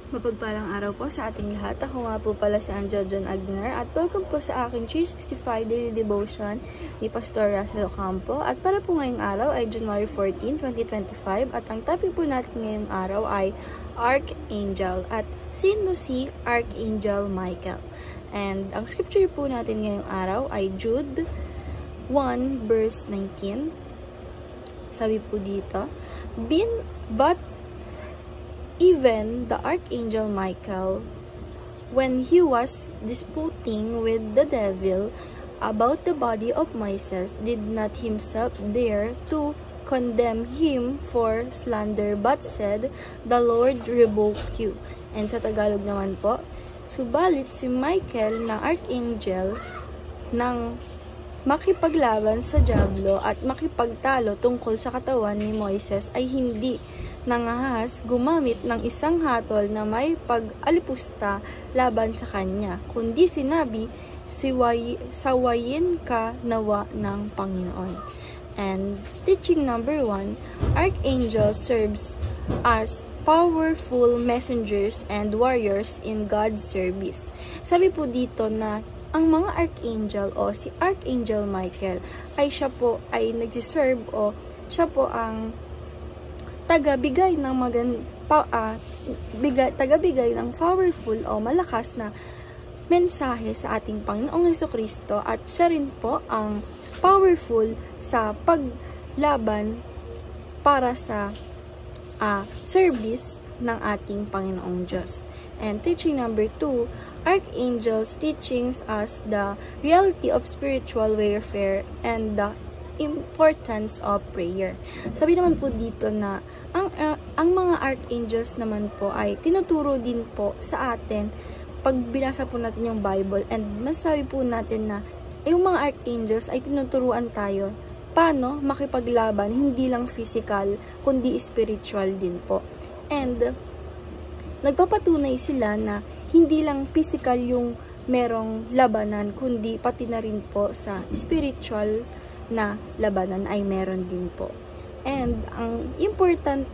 Mapagpalang araw po sa ating lahat. Ako nga po pala si Angel John Agner at welcome po sa aking 365 Daily Devotion ni Pastor Russell Ocampo. At para po ngayong araw ay January 14, 2025 at ang topic po natin ngayong araw ay Archangel at sino si Archangel Michael. And ang scripture po natin ngayong araw ay Jude 1 verse 19. Sabi po dito, But even the Archangel Michael, when he was disputing with the devil about the body of Moses, did not himself dare to condemn him for slander, but said, The Lord rebuke you. And sa Tagalog naman po, subalit si Michael na Archangel nang makipaglaban sa dyablo at makipagtalo tungkol sa katawan ni Moises ay hindi nangahas gumamit ng isang hatol na may pag-alipusta laban sa kanya, kundi sinabi, sawayin ka nawa ng Panginoon. And teaching number 1, Archangel serves as powerful messengers and warriors in God's service. Sabi po dito na ang mga Archangel o si Archangel Michael ay siya po ay nagsiserve o siya po ang tagabigay ng tagabigay ng powerful o malakas na mensahe sa ating Panginoong Hesukristo at siya rin po ang powerful sa paglaban para sa service ng ating Panginoong Diyos. And teaching number 2, Archangels teachings us the reality of spiritual warfare and the importance of prayer. Sabi naman po dito na ang mga archangels naman po ay tinuturo din po sa atin pag binasa po natin yung Bible, and masasabi po natin na yung mga archangels ay tinuturuan tayo paano makipaglaban, hindi lang physical kundi spiritual din po. And nagpapatunay sila na hindi lang physical yung merong labanan kundi pati na rin po sa spiritual na labanan ay meron din po. And ang important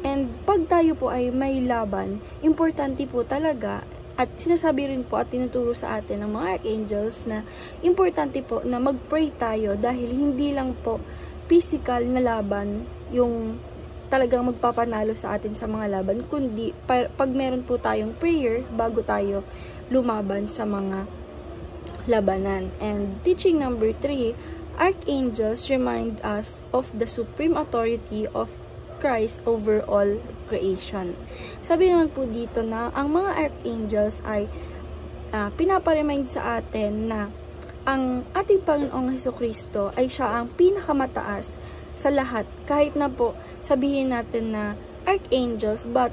and pag tayo po ay may laban, importante po talaga at sinasabi rin po at tinuturo sa atin ng mga archangels na importante po na mag-pray tayo dahil hindi lang po physical na laban yung talagang magpapanalo sa atin sa mga laban, kundi pag meron po tayong prayer bago tayo lumaban sa mga labanan. And teaching number 3, Archangels remind us of the supreme authority of Christ over all creation. Sabi naman po dito na ang mga archangels ay pinaparemind sa atin na ang ating Panginoong Hesukristo ay siya ang pinakamataas sa lahat. Kahit na po sabihin natin na archangels, but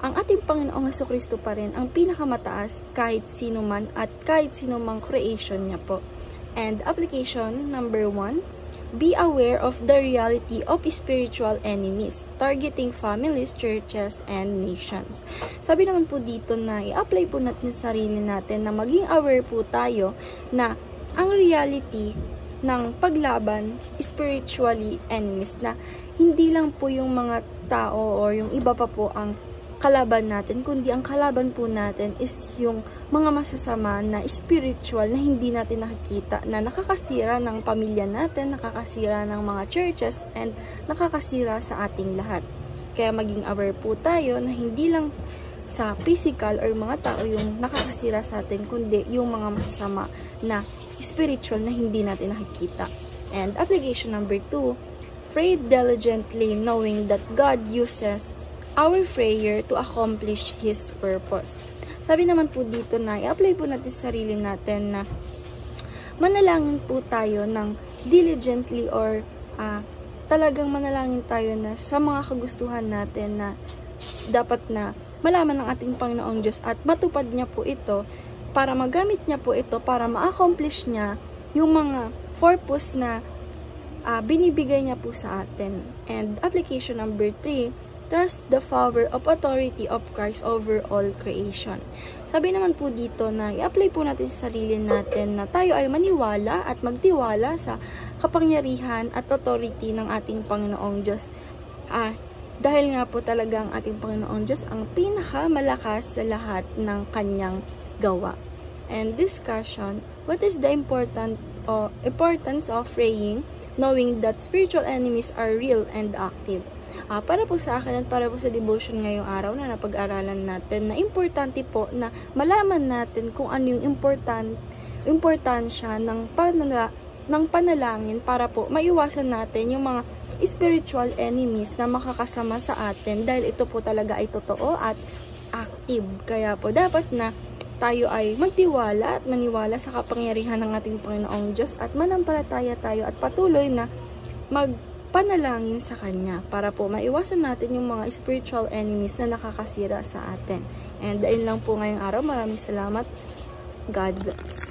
ang ating Panginoong Hesukristo pa rin ang pinakamataas kahit sino man at kahit sino mang creation niya po. And application number 1, be aware of the reality of spiritual enemies, targeting families, churches, and nations. Sabi naman po dito na i-apply po natin sa sarili natin na maging aware po tayo na ang reality ng paglaban spiritually enemies, na hindi lang po yung mga tao o yung iba pa po ang kalaban natin, kundi ang kalaban po natin is yung mga masasama na spiritual na hindi natin nakikita, na nakakasira ng pamilya natin, nakakasira ng mga churches, and nakakasira sa ating lahat. Kaya maging aware po tayo na hindi lang sa physical or mga tao yung nakakasira sa atin, kundi yung mga masasama na spiritual na hindi natin nakikita. And application number 2, pray diligently knowing that God uses our prayer to accomplish His purpose. Sabi naman po dito na i-apply po natin sa sarili natin na manalangin po tayo ng diligently or talagang manalangin tayo na sa mga kagustuhan natin na dapat na malaman ng ating Panginoong Diyos at matupad niya po ito para magamit niya po ito para ma-accomplish niya yung mga purpose na binibigay niya po sa atin. And application number 3, trust the power of authority of Christ over all creation. Sabi naman po dito na i-apply po natin sa sarili natin na tayo ay maniwala at magtiwala sa kapangyarihan at authority ng ating Panginoong Diyos. Dahil nga po talagang ating Panginoon Diyos ang pinakamalakas sa lahat ng kanyang gawa. And discussion, what is the importance of praying, knowing that spiritual enemies are real and active? Para po sa akin at para po sa devotion ngayong araw na napag-aralan natin, na importante po na malaman natin kung ano yung importansya ng panalangin para po maiwasan natin yung mga spiritual enemies na makakasama sa atin, dahil ito po talaga ay totoo at active. Kaya po dapat na tayo ay magtiwala at maniwala sa kapangyarihan ng ating Panginoong Diyos at manampalataya tayo at patuloy na magpanalangin sa Kanya para po maiwasan natin yung mga spiritual enemies na nakakasira sa atin. And ayun lang po ngayong araw. Maraming salamat. God bless.